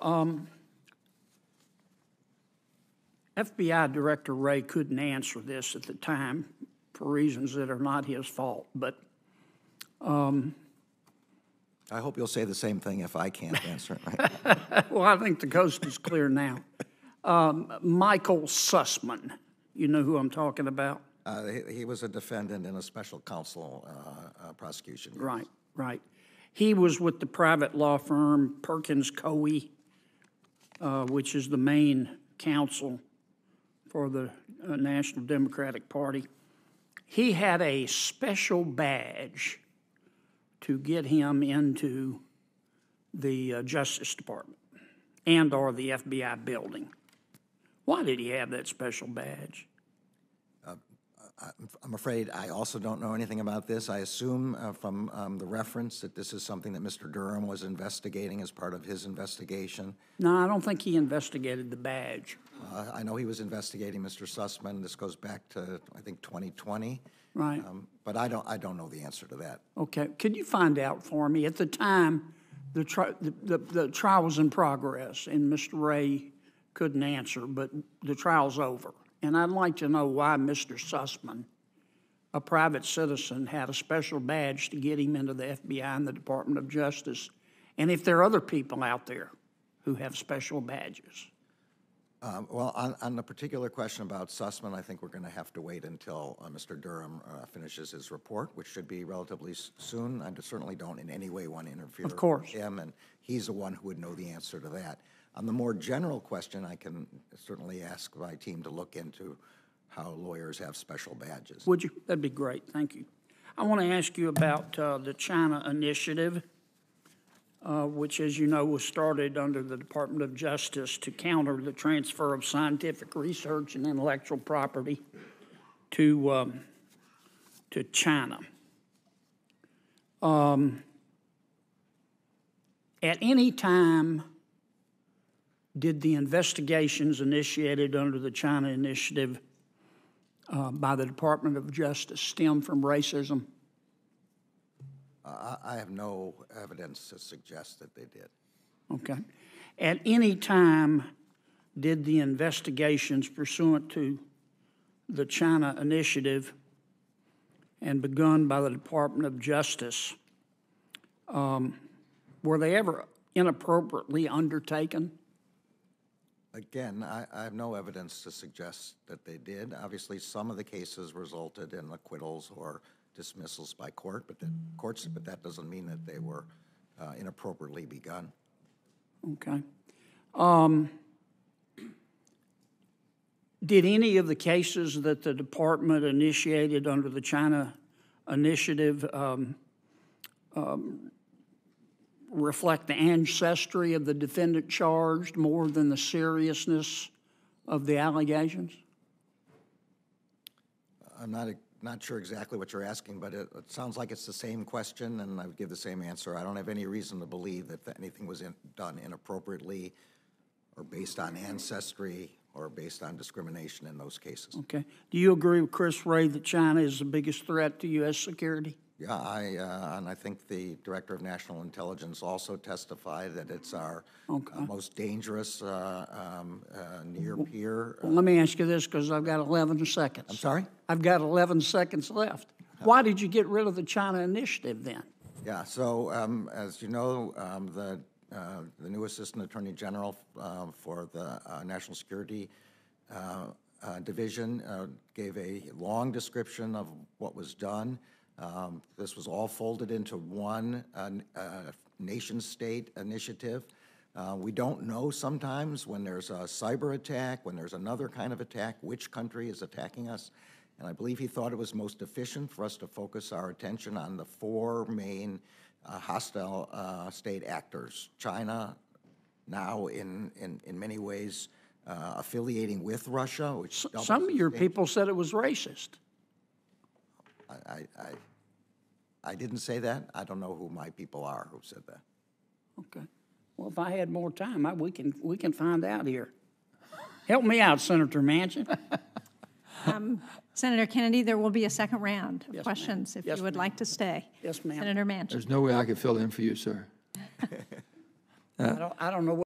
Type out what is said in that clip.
FBI Director Wray couldn't answer this at the time for reasons that are not his fault, but I hope you'll say the same thing if I can't answer it. Right? well, I think the coast is clear now. Michael Sussmann, you know who I'm talking about? He was a defendant in a special counsel prosecution. Yes. Right, right. He was with the private law firm Perkins Coie, which is the main counsel for the National Democratic Party. He had a special badge to get him into the Justice Department and or the FBI building. Why did he have that special badge? I'm afraid I also don't know anything about this. I assume from the reference that this is something that Mr. Durham was investigating as part of his investigation. No, I don't think he investigated the badge. I know he was investigating Mr. Sussmann. This goes back to, I think, 2020. Right. But I don't know the answer to that. Okay. Could you find out for me? At the time, the trial was in progress, and Mr. Wray couldn't answer, but the trial's over. And I'd like to know why Mr. Sussmann, a private citizen, had a special badge to get him into the FBI and the Department of Justice, and if there are other people out there who have special badges. Well, on the particular question about Sussmann, I think we're going to have to wait until Mr. Durham finishes his report, which should be relatively soon. I certainly don't in any way want to interfere with him, and he's the one who would know the answer to that. On the more general question, I can certainly ask my team to look into how lawyers have special badges. Would you? That'd be great. Thank you. I want to ask you about the China Initiative, which, as you know, was started under the Department of Justice to counter the transfer of scientific research and intellectual property to China. At any time, did the investigations initiated under the China Initiative by the Department of Justice stem from racism? I have no evidence to suggest that they did. Okay. At any time, did the investigations pursuant to the China Initiative and begun by the Department of Justice, were they ever inappropriately undertaken? Again, I have no evidence to suggest that they did. Obviously, some of the cases resulted in acquittals or dismissals by courts, but that doesn't mean that they were inappropriately begun. Okay. Did any of the cases that the department initiated under the China Initiative reflect the ancestry of the defendant charged more than the seriousness of the allegations? I'm not sure exactly what you're asking, but it sounds like it's the same question, and I would give the same answer. I don't have any reason to believe that anything was done inappropriately or based on ancestry or based on discrimination in those cases. Okay. Do you agree with Chris Wray that China is the biggest threat to U.S. security? Yeah, and I think the Director of National Intelligence also testified that it's our most dangerous near peer. Well, let me ask you this, because I've got 11 seconds. I'm sorry? I've got 11 seconds left. Why did you get rid of the China Initiative then? Yeah, so as you know, the new Assistant Attorney General for the National Security Division gave a long description of what was done. This was all folded into one nation-state initiative. We don't know sometimes when there's a cyber attack, when there's another kind of attack, which country is attacking us. And I believe he thought it was most efficient for us to focus our attention on the four main hostile state actors. China, now in many ways affiliating with Russia, which some of your people said it was racist. I didn't say that. I don't know who my people are who said that. Okay. Well, if I had more time, we can find out here. Help me out, Senator Manchin. Senator Kennedy, there will be a second round of Yes, questions if yes, you would like to stay. Yes, ma'am. Senator Manchin. There's no way I could fill in for you, sir. I don't know